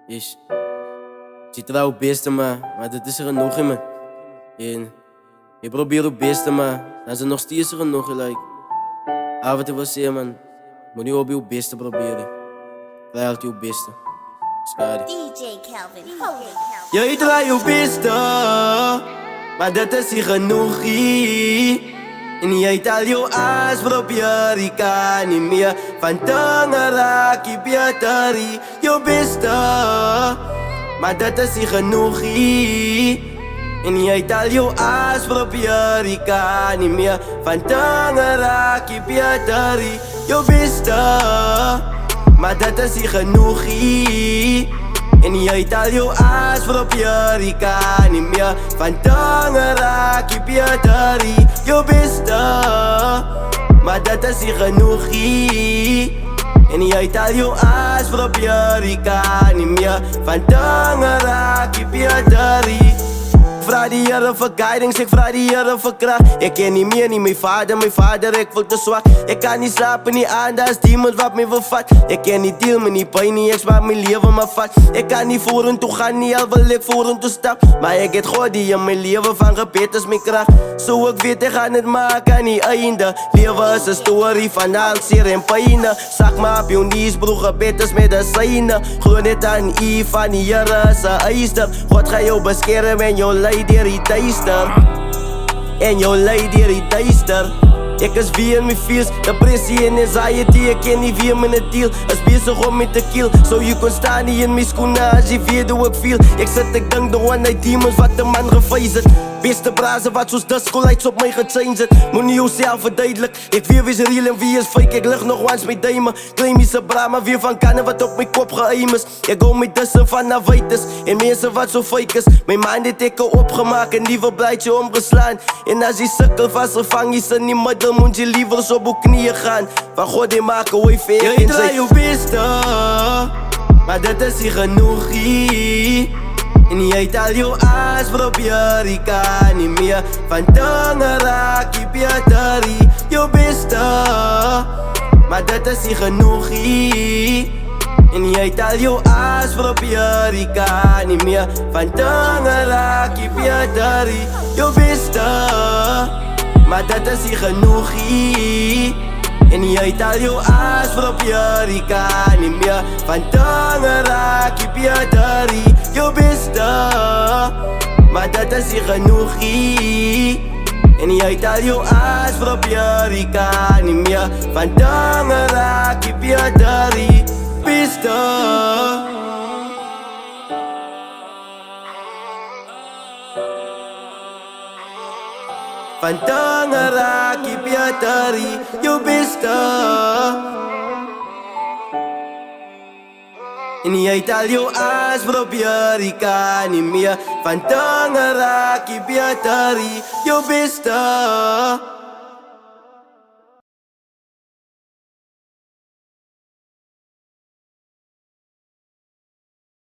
Is. Ik zit er wel het beste, maar dat is er genoeg in me. En je probeert het beste, maar dan is er nog steeds er genoeg gelijk. Af en toe wil zeggen, man, moet je op je beste proberen. Vraag altijd je beste. Skadi. DJ Kelvin, holy Kelvin. Je draait je beste, maar dat is niet genoeg. En jij taal je aas, probeer ik kan niet meer. Van tangen raak je beter, je beste, maar dat is niet genoeg. En jij taal je aas, probeer ik kan niet meer. Van tangen raak je beter, je beste, maar dat is niet genoeg. En jij taal je aas, probeer ik kan niet meer. Van tangen raak je beter, je beste, maar dat is niet genoeg. En jij taal je aas, probeer ik kan niet meer. Van tangen raak je beter. Vraag die Heere voor guidance, ik vraag die Heere voor kracht. Ik ken niet meer, niet mijn vader, ik voel te zwak. Ik kan niet slapen, niet aan, dat is demons wat me wil vat. Ik ken niet deal, me niet pijn, niet eens waar mijn leven me vat. Ik kan niet voor en toe gaan, niet al wil ik voor en toe stap. Maar ik het God die in mijn leven van gebed is mijn kracht. Zo ik weet, ik ga het maken aan die einde. Leven is een story van zeer en pijn. Zag maar op je knees, broer, gebed is medicijnen. Gloor net aan I van die Heere is een eister. God gaat jou beschermen en jou leiden. Die duister. En jou leidt die duister. Ik is wie in mijn feels, depressie en anxiety. Ik ken niet wie mijn deal, is bezig om me te kill. Zo je kon staan niet in mijn schoenen als je weet hoe ik feel. Ik zit, ik denk de one night demons wat de man gefeest. Beste brazen wat zoals disco lights op mij gechanged. Moet niet jezelf verduidelijk. Ik weet wie is real en wie is fake. Ik lig nog eens met duimen. Claim je ze bra, maar weer van kannen wat op mijn kop geheim is. Ik hou met tussen van navites en mensen wat zo fake is. Mijn mind dit ik opgemaakt en liever blijtje omgeslaan. En als je sukkel vastgevang is in die middel, moet je liever zo op je knieën gaan. Van God die maken hoe je veer. Je draait je beste, maar dat is niet genoeg. En jij taal je aas, probeer ik kan niet meer. Van tangen raak je beter, je beste, maar dat is niet genoeg. En jij taal je aas, probeer ik kan niet meer. Van tangen raak je beter, je beste, maar dat is niet genoeg. En jij taal je aas, probeer ik kan niet meer. Van tangen raak je beter, je beste, maar dat is niet genoeg. En jij taal je aas, probeer ik kan niet meer. Van tangen raak je beter, beste. Van tangen raak je beter, je beste. En jij taal je aas, probeer ik kan niet meer. Van tangen raak je beter, je beste.